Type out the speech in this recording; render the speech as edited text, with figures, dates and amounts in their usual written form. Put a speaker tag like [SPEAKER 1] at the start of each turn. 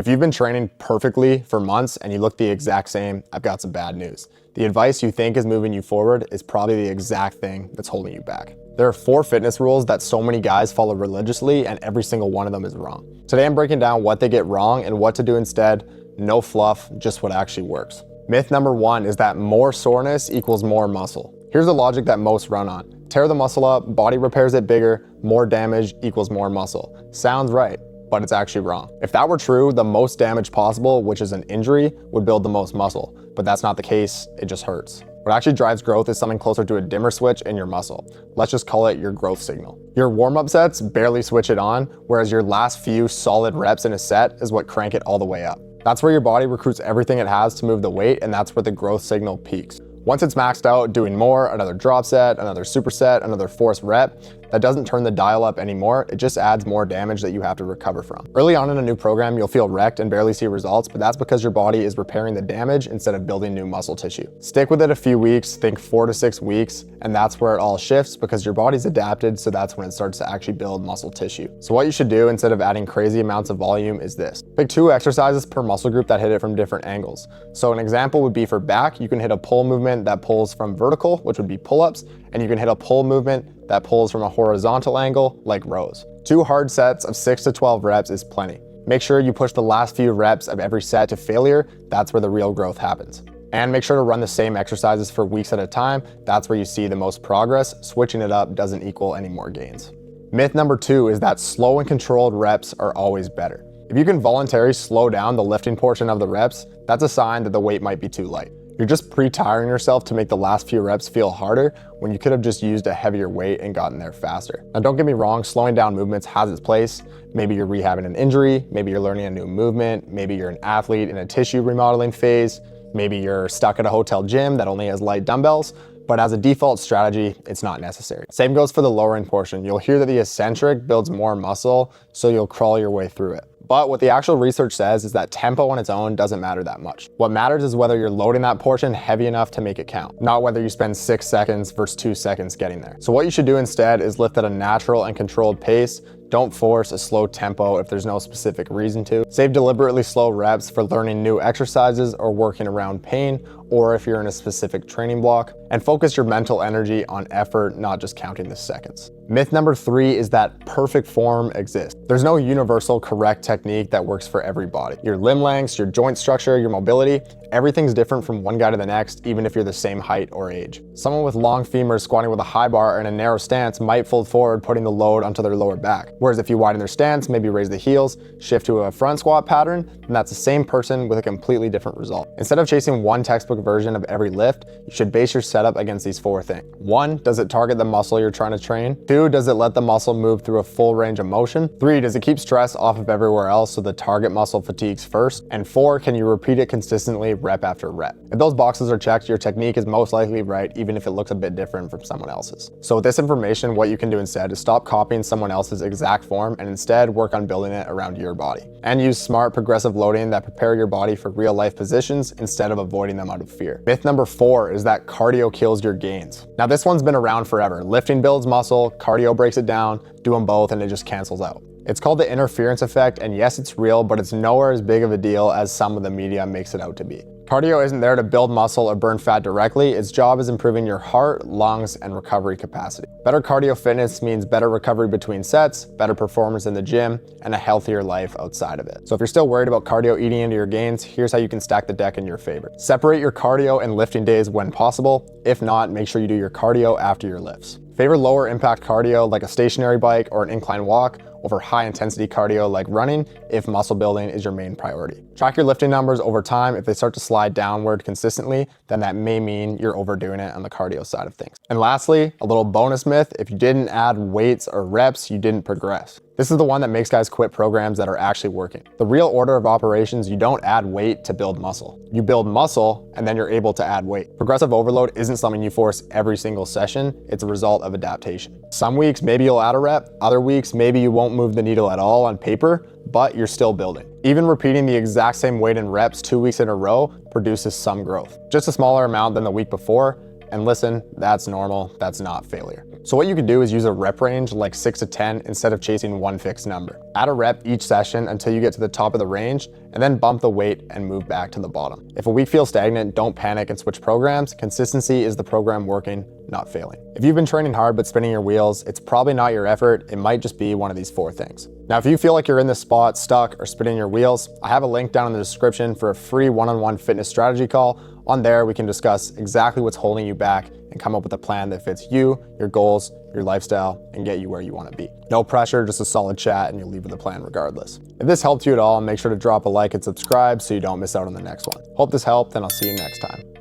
[SPEAKER 1] If you've been training perfectly for months and you look the exact same, I've got some bad news. The advice you think is moving you forward is probably the exact thing that's holding you back. There are 4 fitness rules that so many guys follow religiously, and every single one of them is wrong. Today I'm breaking down what they get wrong and what to do instead. No fluff, just what actually works. Myth number 1 is that more soreness equals more muscle. Here's the logic that most run on. Tear the muscle up, body repairs it bigger, more damage equals more muscle. Sounds right, but it's actually wrong. If that were true, the most damage possible, which is an injury, would build the most muscle. But that's not the case, it just hurts. What actually drives growth is something closer to a dimmer switch in your muscle. Let's just call it your growth signal. Your warm-up sets barely switch it on, whereas your last few solid reps in a set is what crank it all the way up. That's where your body recruits everything it has to move the weight, and that's where the growth signal peaks. Once it's maxed out, doing more, another drop set, another superset, another forced rep, that doesn't turn the dial up anymore, it just adds more damage that you have to recover from. Early on in a new program, you'll feel wrecked and barely see results, but that's because your body is repairing the damage instead of building new muscle tissue. Stick with it a few weeks, think 4 to 6 weeks, and that's where it all shifts because your body's adapted, so that's when it starts to actually build muscle tissue. So what you should do instead of adding crazy amounts of volume is this. Pick 2 exercises per muscle group that hit it from different angles. So an example would be for back, you can hit a pull movement that pulls from vertical, which would be pull-ups, and you can hit a pull movement that pulls from a horizontal angle, like rows. 2 hard sets of 6 to 12 reps is plenty. Make sure you push the last few reps of every set to failure. That's where the real growth happens. And make sure to run the same exercises for weeks at a time. That's where you see the most progress. Switching it up doesn't equal any more gains. Myth number 2 is that slow and controlled reps are always better. If you can voluntarily slow down the lifting portion of the reps, that's a sign that the weight might be too light. You're just pre-tiring yourself to make the last few reps feel harder when you could have just used a heavier weight and gotten there faster. Now don't get me wrong, slowing down movements has its place. Maybe you're rehabbing an injury, maybe you're learning a new movement, maybe you're an athlete in a tissue remodeling phase, maybe you're stuck at a hotel gym that only has light dumbbells, but as a default strategy, it's not necessary. Same goes for the lowering portion. You'll hear that the eccentric builds more muscle, so you'll crawl your way through it. But what the actual research says is that tempo on its own doesn't matter that much. What matters is whether you're loading that portion heavy enough to make it count, not whether you spend 6 seconds versus 2 seconds getting there. So what you should do instead is lift at a natural and controlled pace. Don't force a slow tempo if there's no specific reason to. Save deliberately slow reps for learning new exercises or working around pain, or if you're in a specific training block, and focus your mental energy on effort, not just counting the seconds. Myth number 3 is that perfect form exists. There's no universal correct technique that works for everybody. Your limb lengths, your joint structure, your mobility, everything's different from one guy to the next, even if you're the same height or age. Someone with long femurs squatting with a high bar and a narrow stance might fold forward, putting the load onto their lower back. Whereas if you widen their stance, maybe raise the heels, shift to a front squat pattern, then that's the same person with a completely different result. Instead of chasing one textbook version of every lift, you should base your setup against these 4 things. 1, does it target the muscle you're trying to train? 2, does it let the muscle move through a full range of motion? 3, does it keep stress off of everywhere else so the target muscle fatigues first? And 4, can you repeat it consistently rep after rep? If those boxes are checked, your technique is most likely right, even if it looks a bit different from someone else's. So with this information, what you can do instead is stop copying someone else's exact form and instead work on building it around your body. And use smart progressive loading that prepare your body for real life positions instead of avoiding them out of fear. Myth number 4 is that cardio kills your gains. Now this one's been around forever. Lifting builds muscle, cardio breaks it down, do them both and it just cancels out. It's called the interference effect, and yes, it's real, but it's nowhere as big of a deal as some of the media makes it out to be. Cardio isn't there to build muscle or burn fat directly. Its job is improving your heart, lungs, and recovery capacity. Better cardio fitness means better recovery between sets, better performance in the gym, and a healthier life outside of it. So if you're still worried about cardio eating into your gains, here's how you can stack the deck in your favor. Separate your cardio and lifting days when possible. If not, make sure you do your cardio after your lifts. Favor lower impact cardio like a stationary bike or an incline walk over high intensity cardio like running if muscle building is your main priority. Track your lifting numbers over time. If they start to slide downward consistently, then that may mean you're overdoing it on the cardio side of things. And lastly, a little bonus myth: if you didn't add weights or reps, you didn't progress. This is the one that makes guys quit programs that are actually working. The real order of operations: you don't add weight to build muscle. You build muscle and then you're able to add weight. Progressive overload isn't something you force every single session. It's a result of adaptation. Some weeks maybe you'll add a rep, other weeks maybe you won't move the needle at all on paper, but you're still building. Even repeating the exact same weight and reps 2 weeks in a row produces some growth. Just a smaller amount than the week before, And listen, that's normal, that's not failure. So what you could do is use a rep range like 6 to 10 instead of chasing one fixed number. Add a rep each session until you get to the top of the range, and then bump the weight and move back to the bottom. If a week feels stagnant, don't panic and switch programs. Consistency is the program working, not failing. If you've been training hard but spinning your wheels, it's probably not your effort. It might just be one of these 4 things. Now, if you feel like you're in this spot, stuck, or spinning your wheels, I have a link down in the description for a free one-on-one fitness strategy call. On there, we can discuss exactly what's holding you back and come up with a plan that fits you, your goals, your lifestyle, and get you where you want to be. No pressure, just a solid chat, and you'll leave with a plan regardless. If this helped you at all, make sure to drop a like and subscribe so you don't miss out on the next one. Hope this helped, and I'll see you next time.